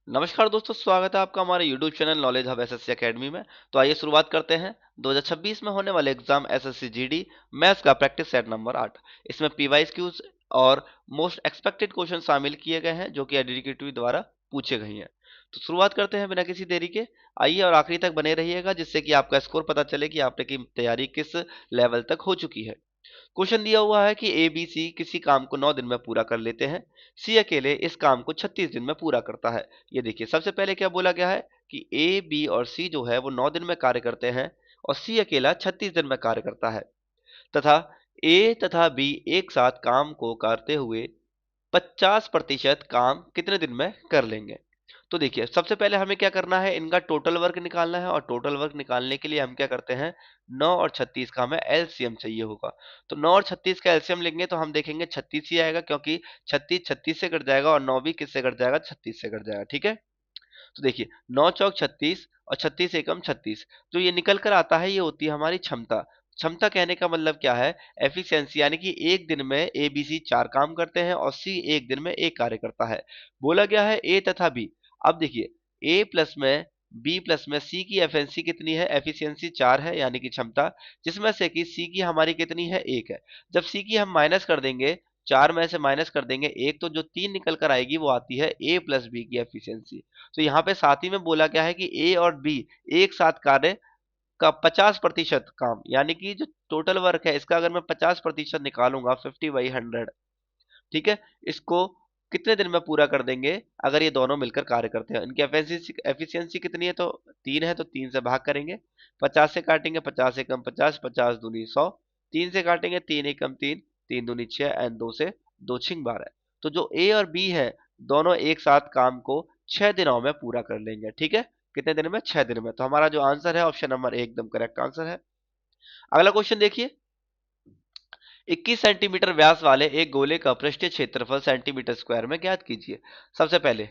नमस्कार दोस्तों, स्वागत है आपका हमारे YouTube channel knowledge hub SSC academy में। तो आइए शुरुआत करते हैं 2026 में होने वाले एग्जाम एसएससी जीडी मैथ्स का प्रैक्टिस सेट नंबर 8। इसमें पीवाईस क्यूज और मोस्ट एक्सपेक्टेड क्वेश्चन शामिल किए गए हैं जो कि एडजुकेटिव द्वारा पूछे गए हैं। तो शुरुआत करते हैं बिना किसी देरी के। आइए और आखिरी तक बने रहिएगा जिससे कि आपका स्कोर पता चले कि आपने की तैयारी किस लेवल तक हो चुकी है। क्वेश्चन दिया हुआ है कि ए बी सी किसी काम को 9 दिन में पूरा कर लेते हैं। सी अकेले इस काम को 36 दिन में पूरा करता है। ये देखिए, सबसे पहले क्या बोला गया है कि ए बी और सी जो है वो 9 दिन में कार्य करते हैं और सी अकेला 36 दिन में कार्य करता है, तथा ए तथा बी एक साथ काम को करते हुए 50% काम कितने दिन में कर लेंगे। तो देखिए, सबसे पहले हमें क्या करना है, इनका टोटल वर्क निकालना है और टोटल वर्क निकालने के लिए हम क्या करते हैं, 9 और 36 का हमें एलसीएम चाहिए होगा। तो 9 और 36 का एलसीएम लेंगे तो हम देखेंगे 36 ही आएगा, क्योंकि 36 36 से कट जाएगा और 9 भी किससे कट जाएगा, 36 से कट जाएगा। ठीक है, तो देखिए 9 चौक 36 और 36 एकम 36, जो ये निकल कर आता है ये होती है हमारी क्षमता। क्षमता कहने का मतलब क्या है, एफिशिएंसी, यानी कि एक दिन में ए बी सी 4 काम करते हैं और सी एक दिन में एक कार्य करता है। बोला गया है ए तथा बी। अब देखिए, ए प्लस में बी प्लस में सी की एफिशिएंसी कितनी है, एफिशिएंसी 4 है यानी कि क्षमता, जिसमें से कि सी की हमारी कितनी है, 1 है। जब सी की हम माइनस कर देंगे, 4 में से माइनस कर देंगे 1, तो जो 3 निकल कर आएगी वो आती है ए प्लस बी की एफिशिएंसी। तो यहाँ पे साथ ही में बोला गया है कि ए और बी एक साथ कार्य का 50% काम, यानी कि जो टोटल वर्क है इसका अगर मैं 50% निकालूंगा 50/100, ठीक है, इसको कितने दिन में पूरा कर देंगे अगर ये दोनों मिलकर कार्य करते हैं। इनकी एफिशिएंसी एफिशिएंसी कितनी है, तो 3 है, तो 3 से भाग करेंगे, 50 से काटेंगे, 50 एकम 50, 50 दूनी 100, 3 से काटेंगे, 3 एकम 3, 3 दूनी 6 एंड 2 से 2 छिंग 12। तो जो ए और बी है दोनों एक साथ काम को 6 दिनों में पूरा कर लेंगे। ठीक है, कितने दिन में, 6 दिन में। तो हमारा जो आंसर है ऑप्शन नंबर ए एकदम करेक्ट आंसर है। अगला क्वेश्चन देखिए, 21 सेंटीमीटर व्यास वाले एक गोले का पृष्ठीय क्षेत्रफल सेंटीमीटर स्क्वायर में ज्ञात कीजिए। सबसे पहले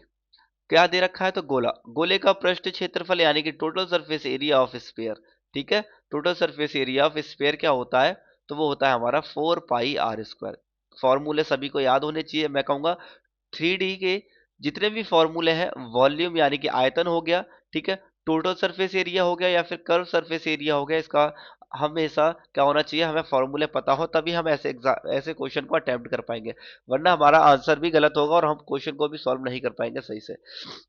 क्या दे रखा है, तो गोला, गोले का पृष्ठ क्षेत्रफल यानी कि total surface area of sphere. ठीक है, total surface area of sphere क्या होता है, तो वो होता है हमारा 4 पाई r स्क्वायर। फॉर्मूले सभी को याद होने चाहिए। मैं कहूंगा 3D के जितने भी फॉर्मूले हैं, वॉल्यूम यानी कि आयतन हो गया, ठीक है, टोटल सरफेस एरिया हो गया या फिर कर्व सरफेस एरिया हो गया, इसका हमेशा क्या होना चाहिए, हमें फॉर्मूले पता हो तभी हम ऐसे क्वेश्चन को अटेम्प्ट कर पाएंगे, वरना हमारा आंसर भी गलत होगा और हम क्वेश्चन को भी सॉल्व नहीं कर पाएंगे सही से।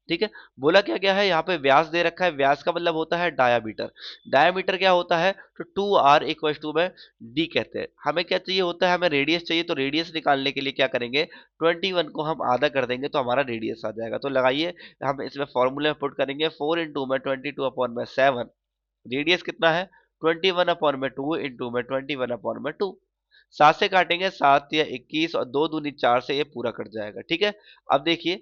ठीक है, बोला क्या गया है, यहाँ पे व्यास दे रखा है, व्यास का मतलब होता है डायामीटर। डायामीटर क्या होता है, तो 2r इक्वल टू में डी कहते हैं। हमें क्या चाहिए होता है, हमें रेडियस चाहिए, तो रेडियस निकालने के लिए क्या करेंगे, 21 को हम आधा कर देंगे तो हमारा रेडियस आ जाएगा। तो लगाइए, हम इसमें फॉर्मूले में पुट करेंगे, 4 इंटू में 22/7, रेडियस कितना है, 21/2 इंटू में 21/2। 7 से काटेंगे 7 या 21 और 2 दूनी 4 से ये पूरा कट जाएगा। ठीक है, अब देखिए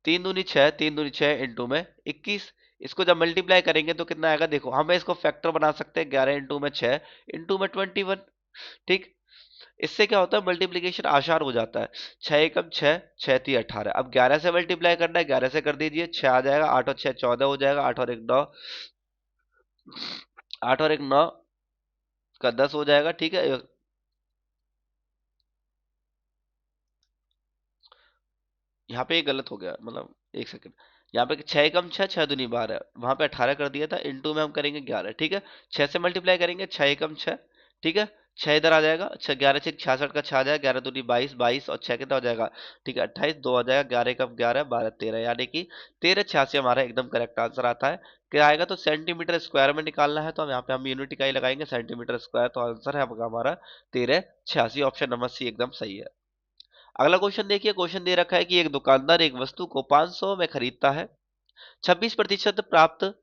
3 दूनी 6, 3 दूनी 6 इंटू में 21, इसको जब मल्टीप्लाई करेंगे तो कितना आएगा, देखो हमें इसको फैक्टर बना सकते हैं, 11 इंटू में 6 इंटू में 21। ठीक, इससे क्या होता है, मल्टीप्लीकेशन आसान हो जाता है। 6 एकम 6, 6 3 18। अब 11 से मल्टीप्लाई करना है, 11 से कर दीजिए, 6 आ जाएगा, 8 और 6 14 हो जाएगा, 8 और 1 9, 8 और 1 9 का 10 हो जाएगा। ठीक है, यहाँ पे ये गलत हो गया, मतलब एक सेकंड, यहाँ पे 6 एकम 6, 6 दूनी 12, वहां पे 18 कर दिया था, इंटू में हम करेंगे 11। ठीक है, 6 से मल्टीप्लाई करेंगे, 6 एकम 6, ठीक है, 6 इधर आ जाएगा, 6 11 से 66 का 6 आ जाएगा, 11 दूनी 22, 22 और 6 कितना हो जाएगा, ठीक है 28, 2 आ जाएगा, 11 एकम 11, 12 13, यानी कि 1386 हमारा एकदम करेक्ट आंसर आता है। क्या आएगा, तो सेंटीमीटर स्क्वायर में निकालना है, तो हम यहाँ पे हम यूनिट इकाई लगाएंगे सेंटीमीटर स्क्वायर, तो आंसर है हमारा 1386, ऑप्शन नंबर सी एकदम सही है। अगला क्वेश्चन देखिए, क्वेश्चन दे रखा है कि एक दुकानदार एक वस्तु को 500 में खरीदता है, 26% प्राप्त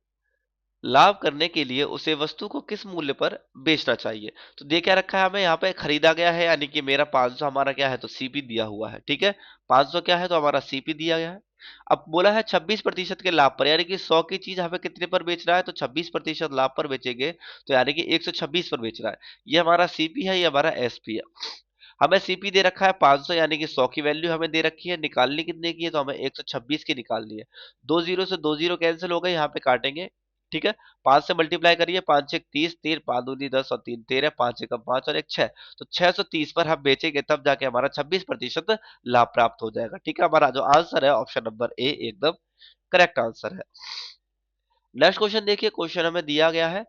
लाभ करने के लिए उसे वस्तु को किस मूल्य पर बेचना चाहिए। तो दे क्या रखा है, हमें यहाँ पे खरीदा गया है, यानी कि मेरा 500 हमारा क्या है, तो सीपी दिया हुआ है। ठीक है, 500 क्या है, तो हमारा सीपी दिया गया है। अब बोला है 26% के लाभ पर, यानी कि 100 की चीज हमें कितने पर बेच रहा है, तो 26% लाभ पर बेचेंगे, तो यानी कि 126 पर बेच रहा है। ये हमारा सीपी है, ये हमारा एसपी है। हमें सीपी दे रखा है 500, यानी कि 100 की वैल्यू हमें दे रखी है, निकालनी कितने की है, तो हमें 126 की निकालनी है। 2 जीरो से 2 जीरो कैंसिल हो गए, यहाँ पे काटेंगे। ठीक है, 5 से मल्टीप्लाई करिए, 5 6 30, 3 5 दूनी 10 और 3 13, 5 एकम 5 और 1 6, तो 630 पर हम बेचेंगे, तब जाके हमारा 26% लाभ प्राप्त हो जाएगा। ठीक है, हमारा जो आंसर है ऑप्शन नंबर ए एकदम करेक्ट आंसर है। नेक्स्ट क्वेश्चन देखिए, क्वेश्चन हमें दिया गया है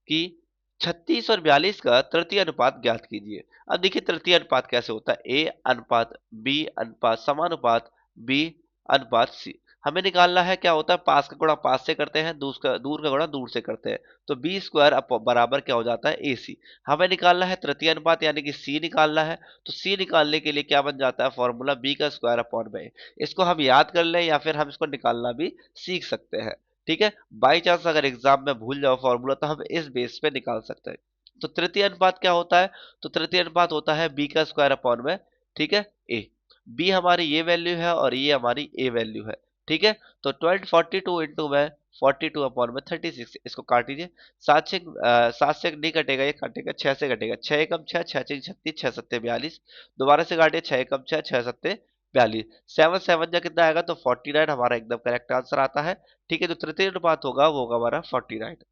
कि 36 और 42 का तृतीय अनुपात ज्ञात कीजिए। अब देखिए तृतीय अनुपात कैसे होता है, ए अनुपात बी अनुपात समानुपात बी अनुपात सी। हमें निकालना है क्या होता है, पास का गुणा पास से करते हैं, दूर का गुणा दूर से करते हैं, तो बी स्क्वायर बराबर क्या हो जाता है, ए सी। हमें निकालना है तृतीय अनुपात यानी कि सी निकालना है, तो सी निकालने के लिए क्या बन जाता है फॉर्मूला, बी का स्क्वायर अपॉन में। इसको हम याद कर लें या फिर हम इसको निकालना भी सीख सकते हैं। ठीक है, बाई चांस अगर एग्जाम में भूल जाओ फॉर्मूला तो हम इस बेस पे निकाल सकते हैं। तो तृतीय अनुपात क्या होता है, तो तृतीय अनुपात होता है बी का स्क्वायर अपॉन में, ठीक है, ए। बी हमारी ये वैल्यू है और ये हमारी ए वैल्यू है। ठीक है, तो 1242 इंटू में 42 अपॉन में 36, इसको काट दीजिए। सात से नहीं कटेगा, ये कटेगा, छह से कटेगा, छह एकम छह, छह छह 36, छह सत्ते 42। दोबारा से काटिए, छह एकम छह, छह सत्ते 42, सेवन सेवन जा कितना आएगा, तो 49 हमारा एकदम करेक्ट आंसर आता है। ठीक है, जो तृतीय अनुपात होगा वो होगा हमारा 49।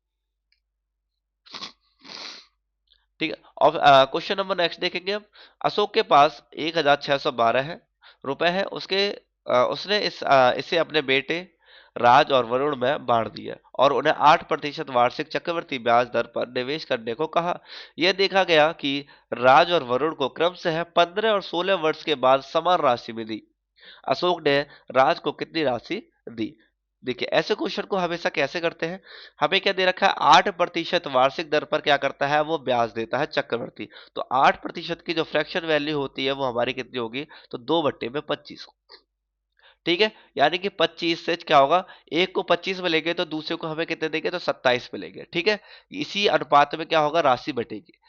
ठीक है, और क्वेश्चन नंबर नेक्स्ट देखेंगे हम। अशोक के पास 1612 है रुपए है, उसने इसे अपने बेटे राज और वरुण में बांट दिया और उन्हें 8% वार्षिक चक्रवृद्धि ब्याज दर पर निवेश करने को कहा। यह देखा गया कि राज और वरुण को क्रमशः 15 और 16 वर्ष के बाद समान राशि मिली। अशोक ने राज को कितनी राशि दी। देखिए ऐसे क्वेश्चन को हमेशा कैसे करते हैं, हमें क्या दे रखा है, 8% वार्षिक दर पर क्या करता है, वो ब्याज देता है चक्रवर्ती। तो 8% की जो फ्रैक्शन वैल्यू होती है वो हमारी कितनी होगी, तो 2/25। ठीक है, यानी कि 25 से क्या होगा, एक को 25 मिलेंगे तो दूसरे को हमें कितने देंगे, तो 27 मिलेंगे। ठीक है, इसी अनुपात में क्या होगा, राशि बटेगी।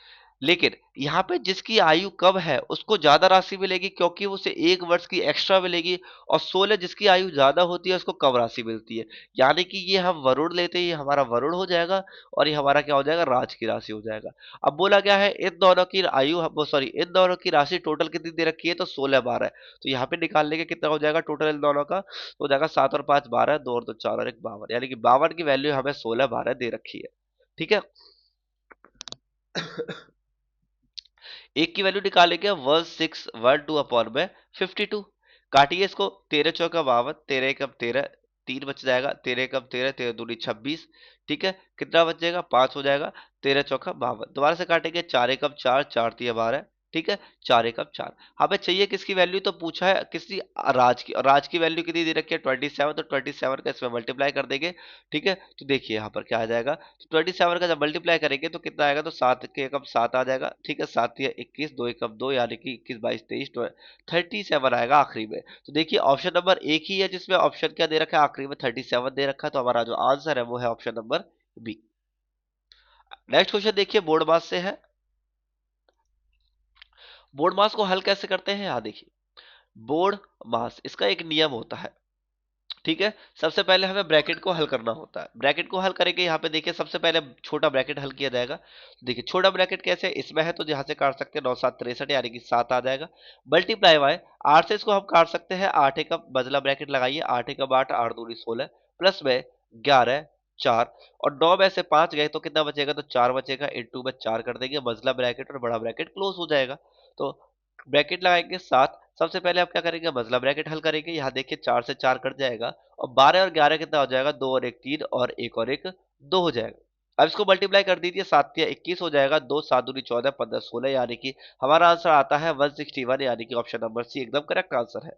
लेकिन यहाँ पे जिसकी आयु कम है उसको ज्यादा राशि मिलेगी क्योंकि उसे 1 वर्ष की एक्स्ट्रा मिलेगी, और 16 जिसकी आयु ज्यादा होती है उसको कम राशि मिलती है। यानी कि ये हम वरुण लेते हैं, ये हमारा वरुण हो जाएगा और ये हमारा क्या हो जाएगा, राज की राशि हो जाएगा। अब बोला गया है इन दोनों की आयु, सॉरी इन दोनों की राशि टोटल कितनी दे रखी है, तो 16 बार है। तो यहाँ पे निकालने के कितना हो जाएगा टोटल इन दोनों का, तो हो जाएगा 7 और 5 12, 2 और 2 4 और 1 52, यानी कि 52 की वैल्यू हमें 16 बार दे रखी है। ठीक है, एक की वैल्यू निकालेंगे 1612 अपॉन में 52। काटिए इसको, 13 चौका 52, 13 एकम 13, 3 बच जाएगा, 13 एकम 13, 13 दूनी 26। ठीक है, कितना बचेगा, 5 हो जाएगा, 13 चौका 52। दोबारा से काटेंगे, 4 एकम 4, 4 तिया 12। ठीक है, 4 एकम 4। हमें चाहिए किसकी वैल्यू, तो पूछा है किसी राज की, और राज की वैल्यू कितनी दे रखी है 27, तो 27 का इसमें मल्टीप्लाई कर देंगे। ठीक है, तो देखिए यहाँ पर क्या आ जाएगा, तो 27 का जब मल्टीप्लाई करेंगे तो कितना आएगा, तो 7 के एकम 7 आ जाएगा। ठीक है, 7 या 21, 2 एकम 2 यानी कि 21 22 23, 37 आएगा आखिरी में। तो देखिए ऑप्शन नंबर एक ही है जिसमें ऑप्शन क्या दे रखा है, आखिरी में 37 दे रखा है, तो हमारा जो आंसर है वो है option number B. Next question देखिए, बोर्ड मास से है। बोर्ड मास को हल कैसे करते हैं, यहाँ देखिए, बोर्ड मास इसका एक नियम होता है। ठीक है, सबसे पहले हमें ब्रैकेट को हल करना होता है। ब्रैकेट को हल करेंगे, यहाँ पे देखिए सबसे पहले छोटा ब्रैकेट हल किया जाएगा। देखिए छोटा ब्रैकेट कैसे, इसमें है तो यहाँ से काट सकते हैं, 9 7 63 यानी कि 7 आ जाएगा। मल्टीप्लाई बाय 8 से इसको हम काट सकते हैं, 8 एकम बदला ब्रैकेट लगाइए, 8 एकम 8, 8 दूनी 16, प्लस में 11 4, और 9 में से 5 गए तो कितना बचेगा, तो 4 बचेगा, इंटू में 4 कर देंगे, मजला ब्रैकेट और बड़ा ब्रैकेट क्लोज हो जाएगा। तो ब्रैकेट लगाएंगे 7। सबसे पहले आप क्या करेंगे, मजला ब्रैकेट हल करेंगे, यहाँ देखिए 4 से 4 कट जाएगा, और 12 और 11 कितना हो जाएगा, 2 और 1 3, और 1 और 1 2 हो जाएगा। अब इसको मल्टीप्लाई कर दीजिए, 7 या 21 हो जाएगा, 2 7 दूनी 14, 15 16, यानी कि हमारा आंसर आता है 161, यानी कि ऑप्शन नंबर सी एकदम करेक्ट आंसर है।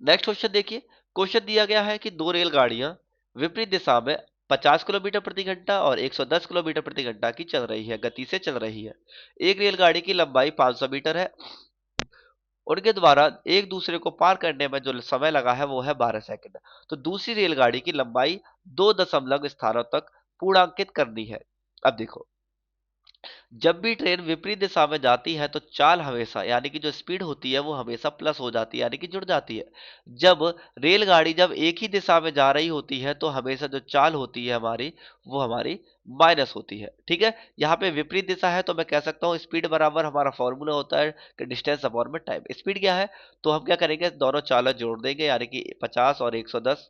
नेक्स्ट क्वेश्चन देखिए, क्वेश्चन दिया गया है कि दो रेलगाड़ियां विपरीत दिशा में 50 किलोमीटर प्रति घंटा और 110 किलोमीटर प्रति घंटा की चल रही है, गति से चल रही है। एक रेलगाड़ी की लंबाई 500 मीटर है, उनके द्वारा एक दूसरे को पार करने में जो समय लगा है वो है 12 सेकंड। तो दूसरी रेलगाड़ी की लंबाई 2 दशमलव स्थानों तक पूर्णांकित करनी है। अब देखो, जब भी ट्रेन विपरीत दिशा में जाती है तो चाल हमेशा, यानी कि जो स्पीड होती है वो हमेशा प्लस हो जाती है, यानी कि जुड़ जाती है। जब रेलगाड़ी जब एक ही दिशा में जा रही होती है तो हमेशा जो चाल होती है हमारी, वो हमारी माइनस होती है। ठीक है, यहाँ पे विपरीत दिशा है तो मैं कह सकता हूँ स्पीड बराबर हमारा फॉर्मूला होता है कि डिस्टेंस अपॉन में टाइम। स्पीड क्या है, तो हम क्या करेंगे, दोनों चालें जोड़ देंगे, यानी कि 50 और 110।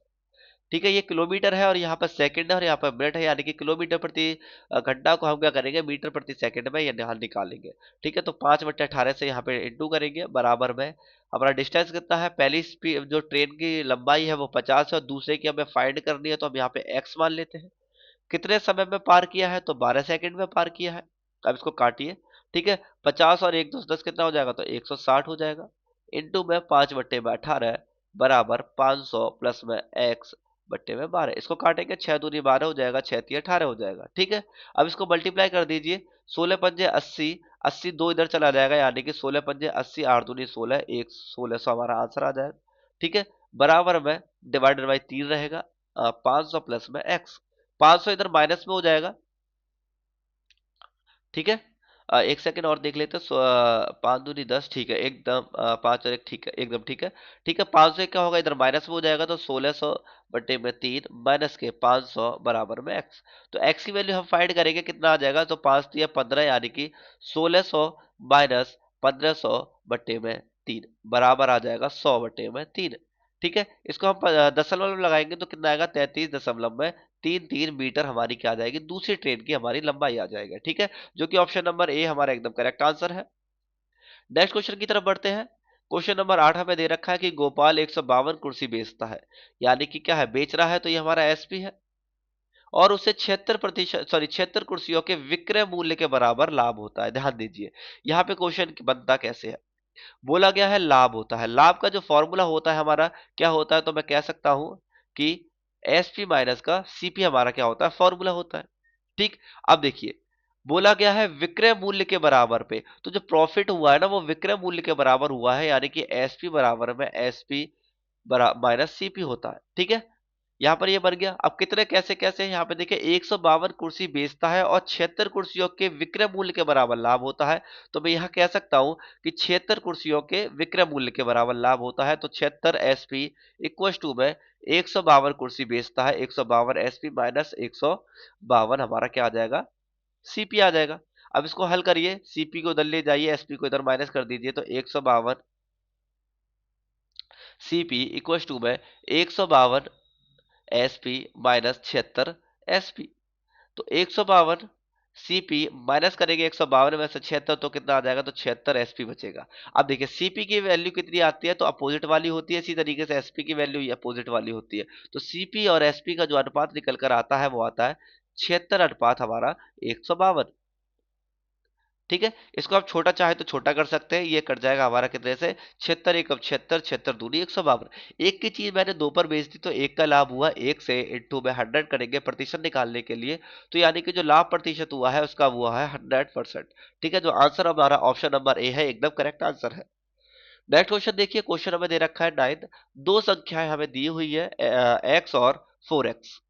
ठीक है, ये किलोमीटर है और यहाँ पर सेकंड है और यहाँ पर मिनट है, यानी कि किलोमीटर प्रति घंटा को हम क्या करेंगे मीटर प्रति सेकंड में यहाँ निकालेंगे। ठीक है, तो 5/18 से यहाँ पे इंटू करेंगे, बराबर में हमारा डिस्टेंस कितना है, पहली स्पीड जो ट्रेन की लंबाई है वो 50 है और दूसरे की हमें फाइंड करनी है, तो हम यहाँ पे एक्स मान लेते हैं। कितने समय में पार किया है, तो 12 सेकंड में पार किया है। अब इसको काटिए। ठीक है, 50 और 1 × 10 कितना हो जाएगा, तो 160 हो जाएगा। इंटू में 5/18 बराबर 500 प्लस में x/12। इसको काटेंगे, 6×2 = 12 हो जाएगा, 6×3 = 18 हो जाएगा। ठीक है, अब इसको मल्टीप्लाई कर दीजिए। 16×5 = 80, 80 दो इधर चला जाएगा, यानी कि 16×5 = 80, 8×2 = 16, 1600 हमारा आंसर आ जाएगा। ठीक है, बराबर में डिवाइडेड बाई 3 रहेगा, 500 प्लस में x। 500 इधर माइनस में हो जाएगा। ठीक है, एक सेकंड और देख लेते हैं। 5×2 = 10, ठीक है एकदम, 5 और 1, ठीक है एकदम ठीक है। ठीक है, 500 क्या होगा, इधर माइनस में हो जाएगा, तो 1600/3 माइनस के 500 बराबर में x। तो x की वैल्यू हम फाइंड करेंगे, कितना आ जाएगा, तो 5×3 = 15, यानी कि 1600 माइनस 1500/3 बराबर आ जाएगा 100/3। ठीक है, इसको हम दशमलव में लगाएंगे तो कितना आएगा, 33.33 मीटर हमारी क्या आ जाएगी, दूसरी ट्रेन की हमारी लंबाई आ जाएगी। ठीक है, जो कि ऑप्शन नंबर ए हमारा एकदम करेक्ट आंसर है। नेक्स्ट क्वेश्चन की तरफ बढ़ते हैं। क्वेश्चन नंबर 8 हमें दे रखा है कि गोपाल 152 कुर्सी बेचता है, यानी कि क्या है, बेच रहा है, तो ये हमारा एसपी है, और उसे 76% 76 कुर्सियों के विक्रय मूल्य के बराबर लाभ होता है। ध्यान दीजिए, यहाँ पे क्वेश्चन बनता कैसे है। बोला गया है लाभ होता है, लाभ का जो फॉर्मूला होता है हमारा क्या होता है, तो मैं कह सकता हूं कि एसपी माइनस का सीपी हमारा क्या होता है, फॉर्मूला होता है। ठीक, अब देखिए, बोला गया है विक्रय मूल्य के बराबर पे, तो जो प्रॉफिट हुआ है ना वो विक्रय मूल्य के बराबर हुआ है, यानी कि एसपी बराबर में एसपी माइनस सीपी होता है। ठीक है, यहाँ पर ये बन गया। अब कितने कैसे कैसे, यहाँ पे देखिए 152 कुर्सी बेचता है और 76 कुर्सियों के विक्रय मूल्य के बराबर लाभ होता है, तो मैं यहाँ कह सकता हूँ कि 76 कुर्सियों के विक्रय मूल्य के बराबर लाभ होता है, तो 76 एसपी इक्वल टू में 152 कुर्सी बेचता है, 152 एसपी माइनस 152 हमारा क्या आ जाएगा, सीपी आ जाएगा। अब इसको हल करिए, सीपी को उधर ले जाइए, एसपी को इधर माइनस कर दीजिए, तो 152 सीपी इक्वल टू में 152 एसपी माइनस 76 एसपी। तो 152 सीपी माइनस करेंगे 152 में से 76, तो कितना आ जाएगा, तो 76 एसपी बचेगा। अब देखिए सीपी की वैल्यू कितनी आती है, तो अपोजिट वाली होती है, इसी तरीके से एसपी की वैल्यू अपोजिट वाली होती है। तो सीपी और एसपी का जो अनुपात निकल कर आता है वो आता है 76 अनुपात हमारा 152। ठीक है, इसको आप छोटा चाहे तो छोटा कर सकते हैं, ये कट जाएगा हमारा कितने से, 76 एकम 76, 76×2 152। एक की चीज मैंने दो पर बेच दी, तो एक का लाभ हुआ, एक से इंटू में 100 करेंगे प्रतिशत निकालने के लिए, तो यानी कि जो लाभ प्रतिशत हुआ है उसका हुआ है 100%। ठीक है, जो आंसर हमारा ऑप्शन नंबर ए है एकदम करेक्ट आंसर है। नेक्स्ट क्वेश्चन देखिए, क्वेश्चन हमें दे रखा है 9, दो संख्याएं हमें दी हुई है एक्स और 4x,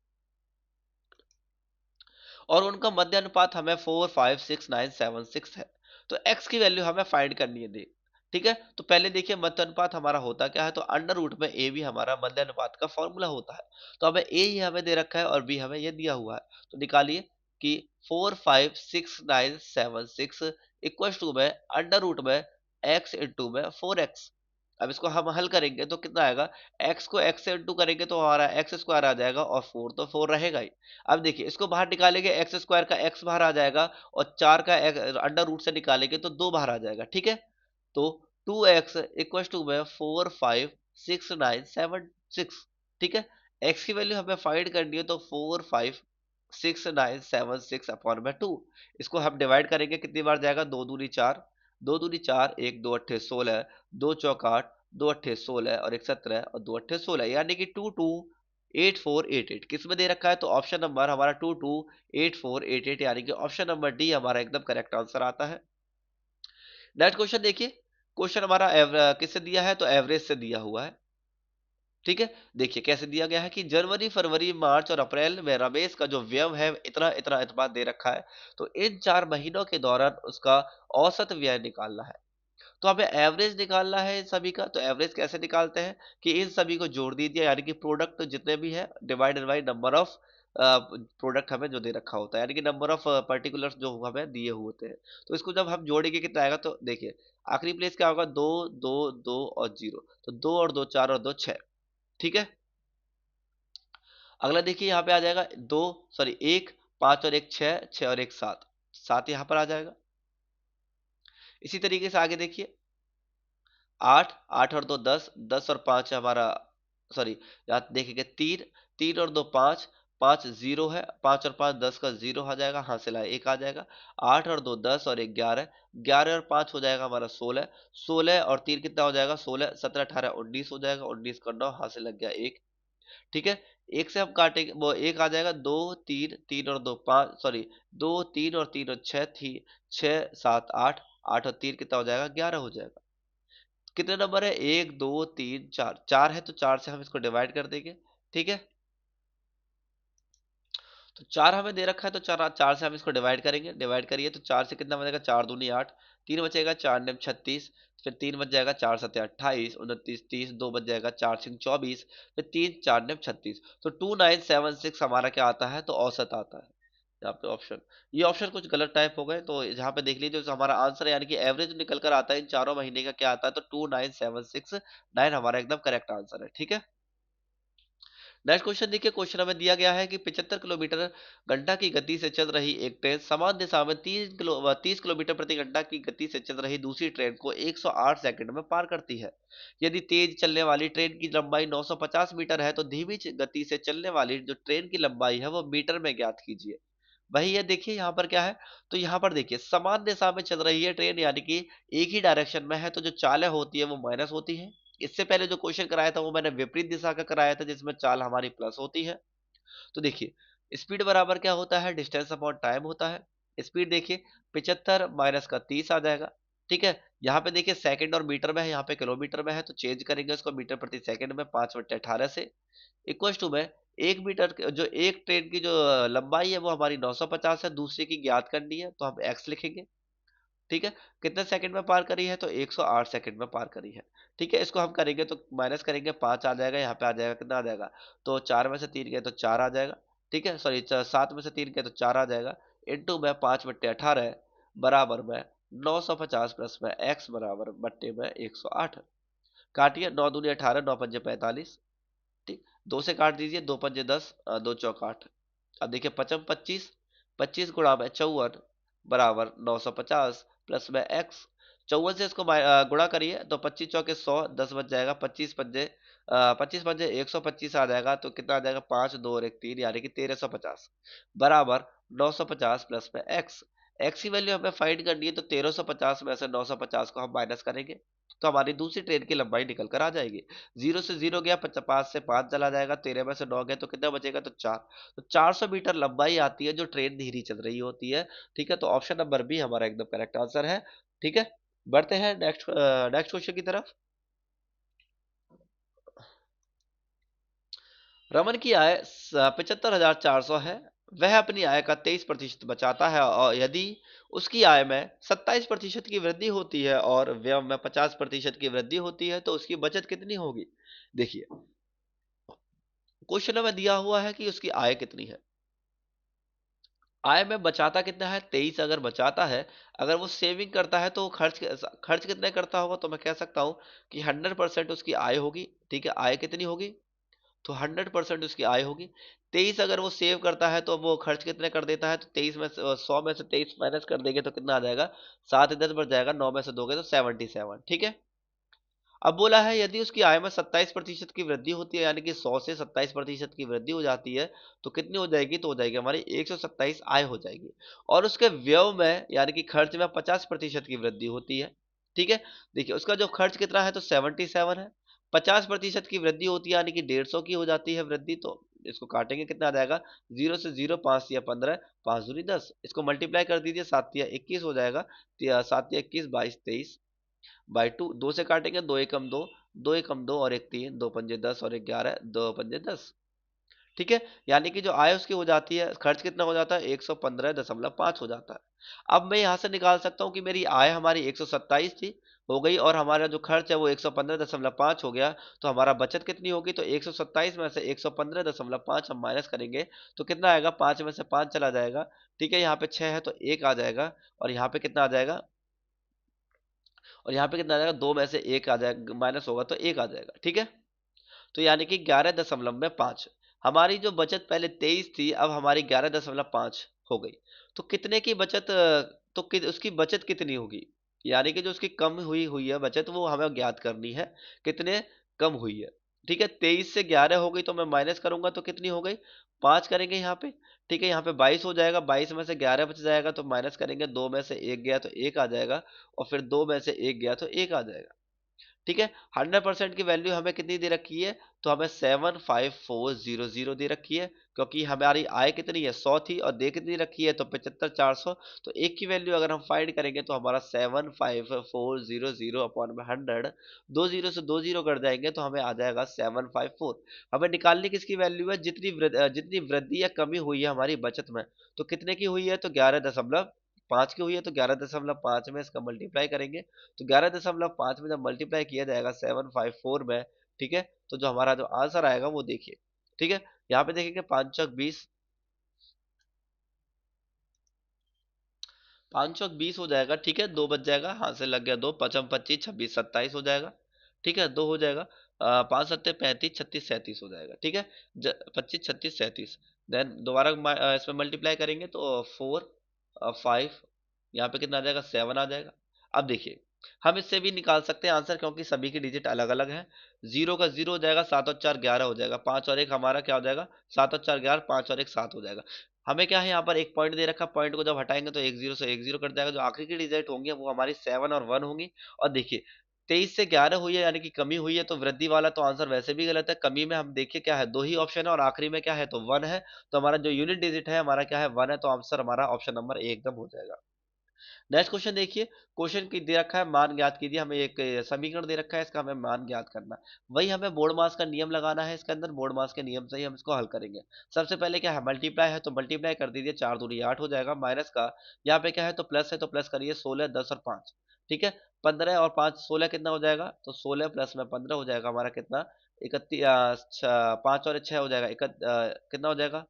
और उनका मध्य अनुपात हमें 4, 5, 6, 9, 7, 6 है। तो x की वैल्यू हमें फाइंड करनी है दे। ठीक है, तो पहले देखिए मध्य अनुपात हमारा होता क्या है, तो अंडर रूट में ए भी हमारा मध्य अनुपात का फॉर्मूला होता है। तो हमें ए ही हमें दे रखा है और बी हमें ये दिया हुआ है, तो निकालिए कि 4, 5, 6, 9, 7, 6 इक्वल टू में अंडर रूट में x इंटू में 4x। अब इसको हम हल करेंगे तो कितना आएगा, x को x से इंटू करेंगे तो हमारा एक्स स्क्वायर आ जाएगा, और 4 तो 4 रहेगा ही। अब देखिए इसको बाहर निकालेंगे, एक्स स्क्वायर का एक्स बाहर आ जाएगा, और 4 का अंडर रूट से निकालेंगे तो 2 बाहर आ जाएगा। ठीक है, तो 2x इक्वल टू में 4, 5, 6, 9, 7, 6। ठीक है, x की वैल्यू हमें फाइंड करनी है, तो 4, 5, 6, 9, 7, 6 अपॉन में 2। इसको हम डिवाइड करेंगे, कितनी बार जाएगा, 2×2 = 4, 2×2 = 4, 1 2 8 16, 2 चौक 8, 2 8 16 और 1 17 और 2 8 16, यानी कि 228488 किस में दे रखा है, तो ऑप्शन नंबर हमारा 228488, यानी कि ऑप्शन नंबर डी हमारा एकदम करेक्ट आंसर आता है। नेक्स्ट क्वेश्चन देखिए, क्वेश्चन हमारा किससे दिया है, तो एवरेज से दिया हुआ है। ठीक है, देखिए कैसे दिया गया है कि जनवरी, फरवरी, मार्च और अप्रैल में रमेश का जो व्यय है इतना इतना इतना दे रखा है, तो इन 4 महीनों के दौरान उसका औसत व्यय निकालना है। तो हमें एवरेज निकालना है इन सभी का, तो एवरेज कैसे निकालते हैं कि इन सभी को जोड़ दीजिए, यानी कि प्रोडक्ट जितने भी है divided by number of product हमें जो दे रखा होता है, यानी कि नंबर ऑफ पर्टिकुलर्स जो हमें दिए हुए होते हैं। तो इसको जब हम जोड़ेंगे कितना आएगा, तो देखिए आखिरी प्लेस क्या होगा, 2 2 2 और 0, तो 2 और 2 4 और 2 6। ठीक है, अगला देखिए यहाँ पे आ जाएगा दो, सॉरी एक, पांच और एक छह, छह और एक सात, सात यहाँ पर आ जाएगा। इसी तरीके से आगे देखिए आठ, आठ और दो दस, दस और पांच हमारा, सॉरी यहाँ देखेंगे तीन, तीन और दो पांच, पांच जीरो है, पांच और पांच दस का जीरो आ जाएगा, हासिल है एक आ जाएगा। आठ और दो दस और एक ग्यारह, ग्यारह और पांच हो जाएगा हमारा सोलह, सोलह और तीन कितना हो जाएगा सोलह, सत्रह अठारह उन्नीस हो जाएगा, उन्नीस का नौ, हासिल लग गया एक। ठीक है, एक से हम काटेंगे वो एक आ जाएगा, दो तीन, तीन और दो पांच, सॉरी दो तीन और तीन और छह थी, छह सात आठ, आठ और तीन कितना हो जाएगा ग्यारह हो जाएगा। कितने नंबर है, एक दो तीन चार, चार है तो चार से हम इसको डिवाइड कर देंगे। ठीक है, तो चार हमें दे रखा है तो चार, चार से हम इसको डिवाइड करेंगे, डिवाइड करिए तो चार से कितना बचेगा, चार दूनी आठ, तीन बचेगा, चार ने 36, फिर तीन बच जाएगा, चार सत्ते 28, 29 30, दो बच जाएगा, चार सिंह 24, फिर तीन चार ने 36, तो 2976 हमारा क्या आता है, तो औसत आता है यहाँ पे ऑप्शन। ये ऑप्शन कुछ गलत टाइप हो गए, तो यहाँ पे देख लीजिए जो हमारा आंसर है यानी कि एवरेज निकल कर आता है इन चारों महीने का क्या आता है, तो 29769 हमारा एकदम करेक्ट आंसर है। ठीक है, नेक्स्ट क्वेश्चन देखिए, क्वेश्चन हमें दिया गया है कि 75 किलोमीटर घंटा की गति से चल रही एक ट्रेन समान दिशा में 30 किलोमीटर प्रति घंटा की गति से चल रही दूसरी ट्रेन को 108 सेकंड में पार करती है। यदि तेज चलने वाली ट्रेन की लंबाई 950 मीटर है तो धीमी गति से चलने वाली जो ट्रेन की लंबाई है वो मीटर में ज्ञात कीजिए। वही ये देखिए यहाँ पर क्या है, तो यहाँ पर देखिए समान दिशा में चल रही है ट्रेन यानी कि एक ही डायरेक्शन में है, तो जो चालें होती है वो माइनस होती है। इससे पहले जो क्वेश्चन कराया था वो मैंने विपरीत दिशा का कराया था जिसमें चाल हमारी प्लस होती है। तो देखिए स्पीड बराबर क्या होता है, डिस्टेंस अपॉन टाइम होता है। स्पीड देखिए 75 माइनस का 30 आ जाएगा। ठीक है, यहाँ पे देखिए सेकंड और मीटर में है, यहाँ पे किलोमीटर में है, तो चेंज करेंगे उसको मीटर प्रति सेकंड में, 5/18 से इक्वल टू में एक मीटर जो एक ट्रेन की जो लंबाई है वो हमारी 950 है, दूसरे की ज्ञात करनी है तो हम एक्स लिखेंगे। ठीक है, कितने सेकंड में पार करी है, तो 108 सेकंड में पार करी है। ठीक है, इसको हम करेंगे तो माइनस करेंगे, पांच आ जाएगा, यहाँ पे आ जाएगा कितना आ जाएगा, तो चार में से तीन गए तो चार आ जाएगा। ठीक है, सॉरी सात में से तीन गए तो चार आ जाएगा, इंटू में 5/18 बराबर में 950 प्लस में एक्स बराबर बट्टे में 108। काटिए, नौ दूनी 18, नौ पंजे 45। ठीक, दो से काट दीजिए, दो पंजे 10, दो चौक 8। अब देखिए पचम 25, 25 गुणा में 54 बराबर 950 प्लस में एक्स। चौवन से इसको गुणा करिए तो 25 चौके 100, 10 बच जाएगा, 25 पंजे 125 आ जाएगा, तो कितना आ जाएगा, पाँच दो और एक तीन यानी कि 1350 बराबर 950 प्लस में एक्स। एक्स की वैल्यू हमें फाइंड करनी है, तो 1350 में से 950 को हम माइनस करेंगे तो हमारी दूसरी ट्रेन की लंबाई निकल कर आ जाएगी। जीरो से जीरो गया, पांच से पांच चला जाएगा, 13 में से 9 गया तो कितना बचेगा, तो चार। तो 400 मीटर लंबाई आती है जो ट्रेन धीरे चल रही होती है। ठीक है, तो ऑप्शन नंबर बी हमारा एकदम करेक्ट आंसर है। ठीक है, बढ़ते हैं नेक्स्ट नेक्स्ट क्वेश्चन की तरफ। रमन की आय 75,400 है। वह अपनी आय का 23% बचाता है, और यदि उसकी आय में 27% की वृद्धि होती है और व्यय में 50% की वृद्धि होती है तो उसकी बचत कितनी होगी। देखिए क्वेश्चन में दिया हुआ है कि उसकी आय कितनी है, आय में बचाता कितना है, 23 अगर बचाता है, अगर वो सेविंग करता है तो वो खर्च कितने करता होगा, तो मैं कह सकता हूँ कि 100% उसकी आय होगी। ठीक है, आय कितनी होगी, तो 100% उसकी आय होगी। 23 अगर वो सेव करता है तो वो खर्च कितने कर देता है, तो 23 में से 100 में से 23 माइनस कर देंगे तो कितना आ जाएगा, सात 10 बढ़ जाएगा, 9 में से दोगे तो 77। ठीक है, अब बोला है यदि उसकी आय में 27% की वृद्धि होती है यानी कि 100 से 27% की वृद्धि हो जाती है तो कितनी हो जाएगी, तो हो जाएगी हमारी 127 आय हो जाएगी। और उसके व्यय में यानी कि खर्च में 50% की वृद्धि होती है। ठीक है, देखिए उसका जो खर्च कितना है, तो 77 है, 50% की वृद्धि होती है यानी कि 150 की हो जाती है वृद्धि, तो इसको काटेंगे कितना आ जाएगा, जीरो से जीरो, पांच या 15, पांच दूनी 10, इसको मल्टीप्लाई कर दीजिए, सात या 21 हो जाएगा, सात या 21, 22 23 बाई टू, दो से काटेंगे, दो एकम दो, दो एकम दो और एक तीन, दो पंजे 10 और एक 11, दो पंजे 10। ठीक है, यानी कि जो आय उसकी हो जाती है, खर्च कितना हो जाता है, 115.5 हो जाता है। अब मैं यहाँ से निकाल सकता हूँ कि मेरी आय हमारी 127 थी, हो गई, और हमारा जो खर्च है वो 115.5 हो गया, तो हमारा बचत कितनी होगी, तो 127 में से 115.5 हम माइनस करेंगे तो कितना आएगा, पांच में से पांच चला जाएगा। ठीक है, यहाँ पे छह है तो एक आ जाएगा, और यहाँ पे कितना आ जाएगा, और यहाँ पे कितना आ जाएगा, दो में से एक आ जाएगा, माइनस होगा तो एक आ जाएगा। ठीक है, तो यानी कि 11.5 हमारी जो बचत पहले 23 थी, अब हमारी 11.5 हो गई। तो कितने की बचत तो उसकी बचत कितनी होगी? यानी कि जो उसकी कम हुई हुई है बचत, वो हमें ज्ञात करनी है, कितने कम हुई है। ठीक है, 23 से 11 हो गई तो मैं माइनस करूंगा तो कितनी हो गई? 5 करेंगे यहाँ पे। ठीक है, यहाँ पे 22 हो जाएगा, 22 में से 11 बच जाएगा तो माइनस करेंगे, 2 में से 1 गया तो 1 आ जाएगा, और फिर 2 में से 1 गया तो 1 आ जाएगा। ठीक है, 100% की वैल्यू हमें कितनी दे रखी है? तो हमें 75400 दे रखी है, क्योंकि हमारी आय कितनी है? 100 थी, और दे कितनी रखी है? तो 75400। तो एक की वैल्यू अगर हम फाइंड करेंगे तो हमारा 75400 अपॉन में 100, दो जीरो से दो जीरो कट जाएंगे तो हमें आ जाएगा 754। हमें निकालनी किसकी वैल्यू है? जितनी वृद्धि या कमी हुई है हमारी बचत में। तो कितने की हुई है? तो 11.5 की हुई है, तो 11.5 में इसका मल्टीप्लाई करेंगे। तो 11.5 में जब मल्टीप्लाई किया जाएगा 754 में, ठीक है, तो जो हमारा जो आंसर आएगा वो देखिए। ठीक है, यहाँ पे देखेंगे 5 चौक 20, 5 चौक 20 हो जाएगा। ठीक है, दो बच जाएगा, हाथ से लग गया दो, पचम 25, 26 27 हो जाएगा। ठीक है, दो हो जाएगा, 5 सत्ते 35, 36 37 हो जाएगा। ठीक है, 25 36 37। देन दोबारा इसमें मल्टीप्लाई करेंगे तो 4 5, यहाँ पे कितना आ जाएगा? 7 आ जाएगा। अब देखिए, हम इससे भी निकाल सकते हैं आंसर, क्योंकि सभी की डिजिट अलग अलग है। जीरो का जीरो हो जाएगा, 7 और 4 11 हो जाएगा, 5 और 1 हमारा क्या हो जाएगा? 7 और 4 11, 5 और 1 7 हो जाएगा। हमें क्या है, यहाँ पर एक पॉइंट दे रखा, पॉइंट को जब हटाएंगे तो एक जीरो से एक जीरो कट जाएगा, जो आखिरी की डिजिट होंगी वो हमारी 7 और 1 होंगी। और देखिए, 23 से 11 हुई है, यानी कि कमी हुई है, तो वृद्धि वाला तो आंसर वैसे भी गलत है। कमी में हम देखिए क्या है, दो ही ऑप्शन है, और आखिरी में क्या है? तो 1 है। तो हमारा जो यूनिट डिजिट है हमारा क्या है? 1 है, तो आंसर हमारा ऑप्शन नंबर ए एकदम हो जाएगा। नेक्स्ट क्वेश्चन देखिए, क्वेश्चन की दे रखा है मान ज्ञात कीजिए, हमें एक समीकरण दे रखा है, इसका हमें मान ज्ञात करना है। वही हमें बोर्ड मास का नियम लगाना है, इसके अंदर बोर्ड मास के नियम से ही हम इसको हल करेंगे। सबसे पहले क्या है? मल्टीप्लाई है, तो मल्टीप्लाई कर दीजिए, 4 दूनी 8 हो जाएगा। माइनस का यहाँ पे क्या है? तो प्लस है, तो प्लस करिए, 16 10 और 5। ठीक है, 15 और 5 16 कितना हो जाएगा? तो 16 प्लस में 15 हो जाएगा हमारा कितना? 31, 5 और 6 हो जाएगा, कितना हो जाएगा?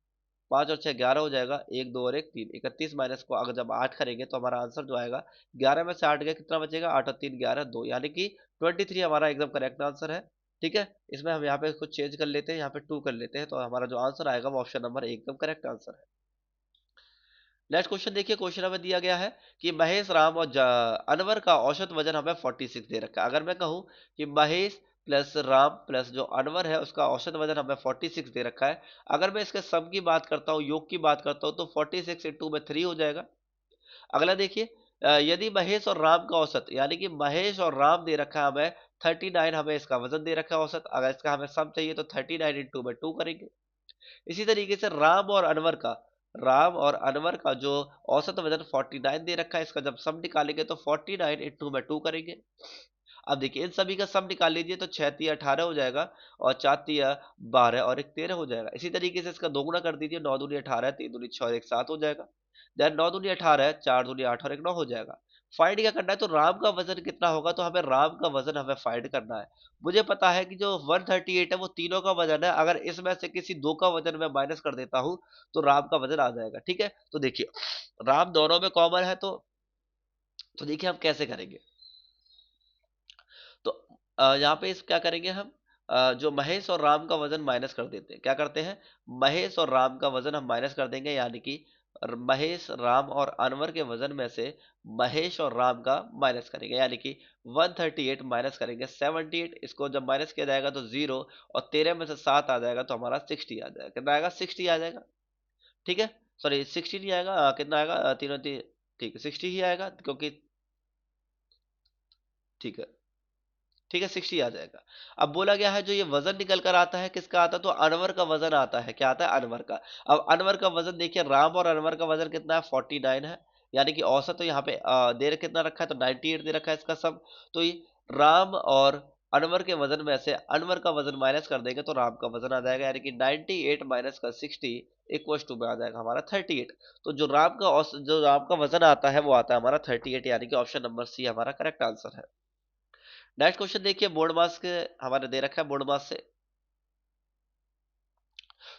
5 और 6 11 हो जाएगा, 1 2 और 1 3, 31 माइनस को अगर जब 8 करेंगे तो हमारा आंसर जो आएगा, 11 में से 8 गया, कितना बचेगा? 8 और 3 11 2, यानी कि 23 हमारा एकदम करेक्ट आंसर है। ठीक है, इसमें हम यहाँ पे कुछ चेंज कर लेते हैं, यहाँ पे 2 कर लेते हैं, तो हमारा जो आंसर आएगा वो ऑप्शन नंबर एकदम करेक्ट आंसर है। नेक्स्ट क्वेश्चन देखिए, क्वेश्चन हमें दिया गया है कि महेश राम और अनवर का औसत वजन हमें 46 दे रखा है। अगर मैं कहूँ कि महेश प्लस राम प्लस जो अनवर है उसका औसत वजन हमें 46 दे रखा है, अगर मैं इसके सम की बात करता हूँ, योग की बात करता हूँ, तो 46 इंटू में 3 हो जाएगा। अगला देखिए, यदि महेश और राम का औसत, यानी कि महेश और राम दे रखा है हमें 39, हमें इसका वजन दे रखा है औसत, अगर इसका हमें सम चाहिए तो 39 इंटू में 2 करेंगे। इसी तरीके से राम और अनवर का जो औसत वजन 49 दे रखा है, इसका जब सम निकालेंगे तो 49 इंटू में 2 करेंगे। अब देखिए, इन सभी का सम निकाल लीजिए, तो 6 तिया 18 हो जाएगा, और 4 तिया 12 और 1 13 हो जाएगा। इसी तरीके से इसका दोगुना कर दीजिए, 9 दूनी 18, 3 दूनी 6 और 1 7 हो जाएगा। देन 9 दूनी 18, 4 दूनी 8 और 1 9 हो जाएगा। फाइंड क्या करना है? तो राम का वजन कितना होगा, तो हमें राम का वजन हमें फाइंड करना है। मुझे पता है कि जो 138 है वो तीनों का वजन है, अगर इसमें से किसी दो का वजन मैं माइनस कर देता हूं तो राम का वजन आ जाएगा। ठीक है, तो देखिए, राम दोनों में कॉमन है, तो देखिए हम कैसे करेंगे। तो यहाँ पे इस क्या करेंगे हम, जो महेश और राम का वजन माइनस कर देते हैं। क्या करते हैं? महेश और राम का वजन हम माइनस कर देंगे, यानी कि महेश राम और अनवर के वजन में से महेश और राम का माइनस करेंगे, यानी कि 138 माइनस करेंगे 78। इसको जब माइनस किया जाएगा तो 0, और 13 में से 7 आ जाएगा तो हमारा 60 आ जाएगा। कितना आएगा? 60 आ जाएगा। ठीक है, सॉरी 60 नहीं आएगा, कितना आएगा? तीनों तीन, ठीक है 60 ही आएगा, क्योंकि ठीक है, ठीक है 60 आ जाएगा। अब बोला गया है जो ये वजन निकल कर आता है, किसका आता है? तो अनवर का वजन आता है। क्या आता है? अनवर का। अब अनवर का वजन देखिए, राम और अनवर का वजन कितना है? 49 है, यानी कि औसत तो यहाँ पे कितना रखा है? तो 98 दे रखा है इसका सब। तो ये राम और अनवर के वजन में से अनवर का वजन माइनस कर देंगे तो राम का वजन आ जाएगा, यानी कि 98 माइनस का 60 इक्वल टू में आ जाएगा हमारा 38। तो जो राम का वजन आता है वो आता है हमारा 38, यानी कि ऑप्शन नंबर सी हमारा करेक्ट आंसर है। नेक्स्ट क्वेश्चन देखिए, बोर्ड मास के हमारे दे रखा है बोर्ड मास से।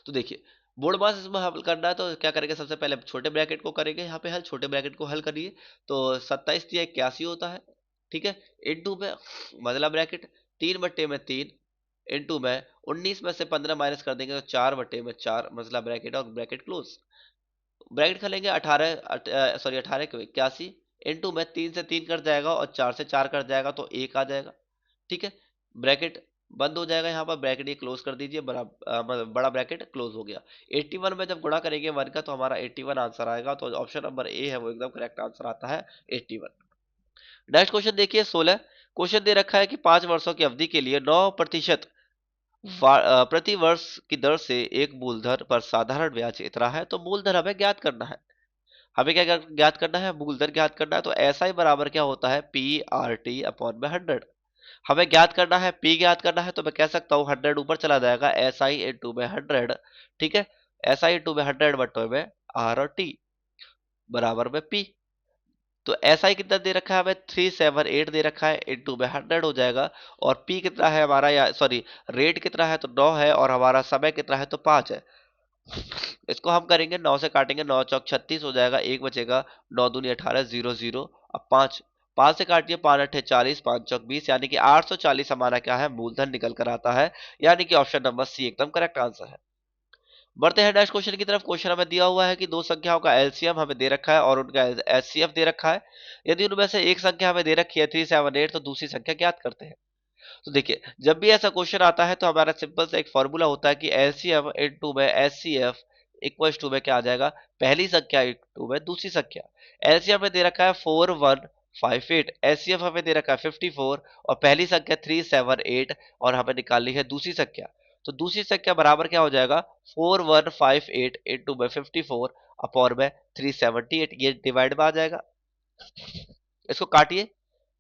तो देखिए, बोर्ड मास इसमें हल करना है, तो क्या करेंगे? सबसे पहले छोटे ब्रैकेट को करेंगे यहाँ पे हल, छोटे ब्रैकेट को हल करिए। तो 27 81 होता है। ठीक है, इनटू में मजला ब्रैकेट, 3 बट्टे में 3, इनटू में 19 में से 15 माइनस कर देंगे तो 4/4 मतलब ब्रैकेट और ब्रैकेट क्लोज। ब्रैकेट खोलेंगे 18 क्यों 81 इनटू में 3 से 3 कट जाएगा और 4 से 4 कट जाएगा तो 1 आ जाएगा। ठीक है, ब्रैकेट बंद हो जाएगा, यहाँ पर ब्रैकेट ये क्लोज कर दीजिए, मतलब बड़ा ब्रैकेट क्लोज हो गया। 81 में जब गुणा करेंगे 1 का तो हमारा 81 आंसर आएगा, तो ऑप्शन नंबर ए है वो एकदम करेक्ट आंसर आता है 81। नेक्स्ट क्वेश्चन देखिए 16। क्वेश्चन दे रखा है कि 5 वर्षों की अवधि के लिए 9% प्रति वर्ष की दर से एक मूलधन पर साधारण ब्याज इतना है, तो मूलधन हमें ज्ञात करना है। हमें क्या ज्ञात करना है, मूलधन ज्ञात करना है। तो ऐसा ही बराबर क्या होता है, पी आर टी अपॉन में 100। हमें ज्ञात करना है, पी ज्ञात करना है, तो मैं कह सकता हूँ 100 ऊपर चला जाएगा, एस आई इंटू में 100। ठीक है, एस आई इंटू में 100 बट्टे में आर और टी बराबर में पी। तो एस आई कितना दे रखा है हमें, 378 दे रखा है, इंटू में 100 हो जाएगा। और पी कितना है हमारा, या सॉरी रेट कितना है तो 9 है, और हमारा समय कितना है तो 5 है। इसको हम करेंगे 9 से काटेंगे, 9 चौक 36 हो जाएगा, एक बचेगा, 9 दूनी 18 0 0। अब 5 5 से काटिए, 5 अट्ठे 40, 5 चौक 20, यानी कि 840 हमारा क्या है, मूलधन निकल कर आता है। यानी कि ऑप्शन नंबर सी एकदम करेक्ट आंसर है। बढ़ते हैं नेक्स्ट क्वेश्चन की तरफ। क्वेश्चन हमें दिया हुआ है कि दो संख्याओं का एलसीएम हमें दे रखा है और उनका एचसीएफ दे रखा है। यदि उनमें से एक संख्या हमें दे रखी है 378, तो दूसरी संख्या ज्ञात करते हैं। तो देखिए, जब भी ऐसा क्वेश्चन आता है तो हमारा सिंपल सा एक फॉर्मूला होता है कि एलसीएम इनटू में एचसीएफ इक्वल्स टू में क्या आ जाएगा, पहली संख्या इनटू में दूसरी संख्या। एलसीएम में दे रखा है 4158, एचसीएफ हमें दे रखा है 54 और पहली संख्या 378 और हमें निकालनी है दूसरी संख्या। तो दूसरी संख्या बराबर क्या हो जाएगा, 4158 इंटू में 54 अपॉन में 378, ये डिवाइड में आ जाएगा। इसको काटिए,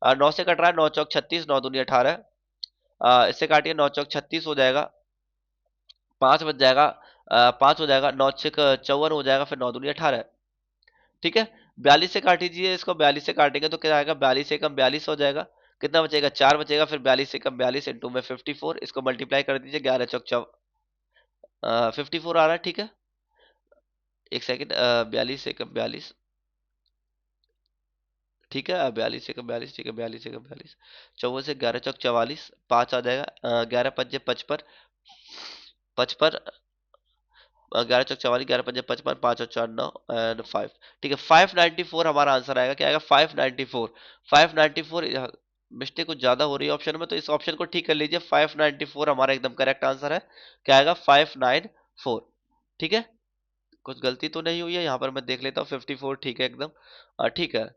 9 से कट रहा है, 9 चौक 36, 9 दूनी 18, इससे काटिए, 9 चौक 36 हो जाएगा, 5 बच जाएगा, 5 हो जाएगा, 9 छक 54 हो जाएगा, फिर 9 दूनी 18। ठीक है, 42 से काट दीजिए इसको, 42 से काटेंगे तो क्या आएगा, 42 से कम 42 हो जाएगा, कितना बचेगा 4 बचेगा, फिर 42 से कम 42 इंटू में 54, इसको मल्टीप्लाई कर दीजिए, 11 चौक 54 आ रहा है। ठीक है, एक सेकेंड, 42 से कम 42, ठीक है, 42 से कम 42, ठीक है, 42 से कम 42, 54 से 11 चौक 44, 5 आ जाएगा, 11 पंजे 55, 55, 11 चौक 44, 11 पंजे 55, 5 और 4 9 एंड 5। ठीक है, 594 हमारा आंसर आएगा। क्या आएगा, 594। 594, मिस्टेक कुछ ज्यादा हो रही है ऑप्शन में, तो इस ऑप्शन को ठीक कर लीजिए, 594 हमारा एकदम करेक्ट आंसर है। क्या आएगा, 594। ठीक है, कुछ गलती तो नहीं हुई है यहाँ पर, मैं देख लेता हूँ, 54 ठीक है एकदम, ठीक है।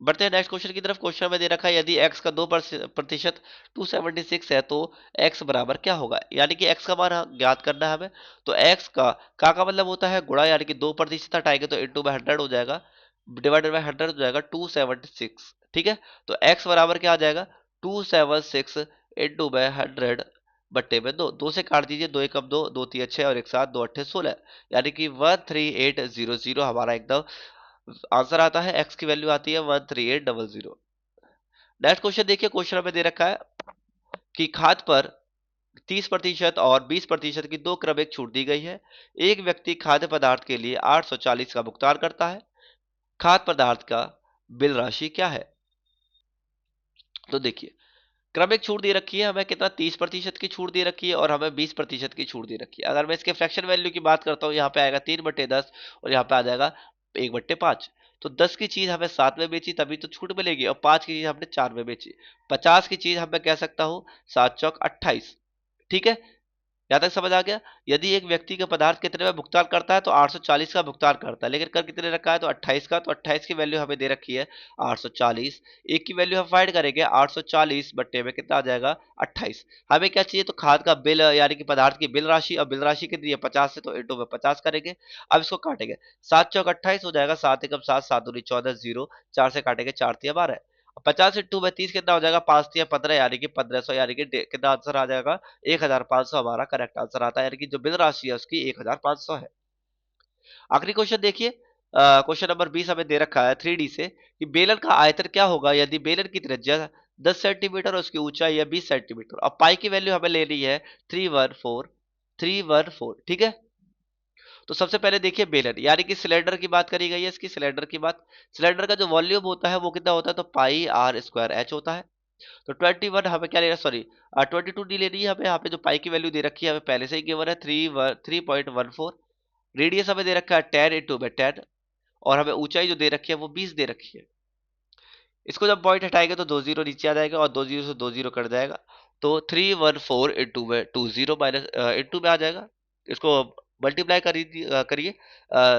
बढ़ते हैं नेक्स्ट क्वेश्चन की तरफ। क्वेश्चन में दे रखा है यदि x का 2% 276 है तो x बराबर क्या होगा, यानी कि x का मान ज्ञात करना है हमें। तो x का मतलब होता है गुणा, यानी कि 2% हटाएंगे तो इंटू में 100 हो जाएगा, डिवाइडेड बाय 100 हो जाएगा 276। ठीक है, तो x बराबर क्या आ जाएगा, 276 इंटू बाय 100 बट्टे में 2, 2 से काट दीजिए, 2 एकम 2, 2 3 6 और एक साथ 2 अट्ठे 16, यानी कि 13800 हमारा एकदम आंसर आता है। एक्स की वैल्यू आती है 13800। नेक्स्ट क्वेश्चन देखिए, क्वेश्चन हमें दे रखा है कि खाद पर 30% और 20% की दो क्रमिक छूट दी गई है। एक व्यक्ति खाद्य पदार्थ के लिए 840 का भुगतान करता है, खाद्य पदार्थ का बिल राशि क्या है। तो देखिए, क्रमिक छूट दे रखी है हमें, कितना 30% की छूट दे रखी है और हमें 20% की छूट दे रखी है। अगर मैं इसके फ्रैक्शन वैल्यू की बात करता हूँ, यहाँ पे आएगा 3/10 और यहाँ पे आ जाएगा 1/5। तो 10 की चीज हमें 7 में बेची तभी तो छूट मिलेगी, और 5 की चीज हमने 4 में बेची। 50 की चीज हम मैं कह सकता हूँ 7 चौक 28। ठीक है, यहाँ तक समझ आ गया। यदि एक व्यक्ति का पदार्थ कितने में भुगतान करता है तो 840 का भुगतान करता है, लेकिन कर कितने रखा है तो 28 का, तो 28 की वैल्यू हमें दे रखी है 840। एक की वैल्यू हम फाइंड करेंगे, 840 बट्टे में कितना आ जाएगा 28। हमें क्या चाहिए, तो खाद का बिल यानी कि पदार्थ की बिल राशि, और बिल राशि कितनी है 50 से, तो इंटू में 50 करेंगे। अब इसको काटेंगे, 7 चौक 28 हो जाएगा, 7 एकम 7, 7 दूनी 14, 0, 4 से काटेंगे, 4 तिया 12। 50 इंटू में 30 कितना हो जाएगा, 5 तिया 15, यानी कि 1500, यानी कि कितना आंसर आ जाएगा 1500 हमारा करेक्ट आंसर आता है, यानी कि जो बिल राशि है उसकी 1500 है। आखिरी क्वेश्चन देखिए, क्वेश्चन नंबर 20 हमें दे रखा है 3D से कि बेलन का आयतन क्या होगा यदि बेलन की त्रिज्या 10 सेंटीमीटर और उसकी ऊंचाई है 20 सेंटीमीटर। अब पाई की वैल्यू हमें लेनी है 314। ठीक है, तो सबसे पहले देखिए बेलन, यानी कि सिलेंडर की बात करी गई है, इसकी सिलेंडर की बात। सिलेंडर का जो वॉल्यूम होता है वो कितना होता है, तो पाई आर स्क्वायर एच होता है। तो 21 हमें क्या लेना, सॉरी 22 डी लेनी है हमें। यहाँ पे जो पाई की वैल्यू दे रखी है हमें पहले से ही गिवन है 3.14। रेडियस हमें दे रखा है 10 इंटू में 10, और हमें ऊंचाई जो दे रखी है वो 20 दे रखी है। इसको जब पॉइंट हटाएंगे तो 20 नीचे आ जाएगा और 20 से 20 कट जाएगा, तो 314 इंटू में 20 माइनस इंटू में आ जाएगा। इसको मल्टीप्लाई करिए,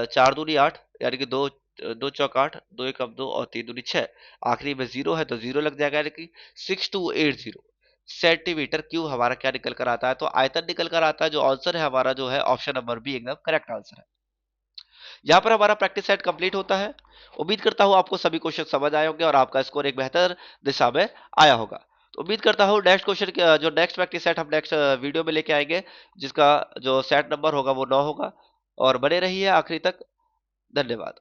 4 दूनी 8, यानी कि दो दो चौक 8, दो एक अब 2 और 3 दूनी 6, आखिरी में जीरो है तो जीरो लग जाएगा, यानी कि 6280 सेंटीमीटर क्यूब हमारा क्या निकल कर आता है, तो आयतन निकल कर आता है। जो आंसर है हमारा जो है ऑप्शन नंबर बी एकदम करेक्ट आंसर है। यहाँ पर हमारा प्रैक्टिस सेट कंप्लीट होता है। उम्मीद करता हूँ आपको सभी क्वेश्चन समझ आए होंगे और आपका स्कोर एक बेहतर दिशा में आया होगा। तो उम्मीद करता हूँ नेक्स्ट क्वेश्चन, जो नेक्स्ट प्रैक्टिस सेट हम नेक्स्ट वीडियो में लेके आएंगे, जिसका जो सेट नंबर होगा वो 9 होगा। और बने रहिए आखिरी तक। धन्यवाद।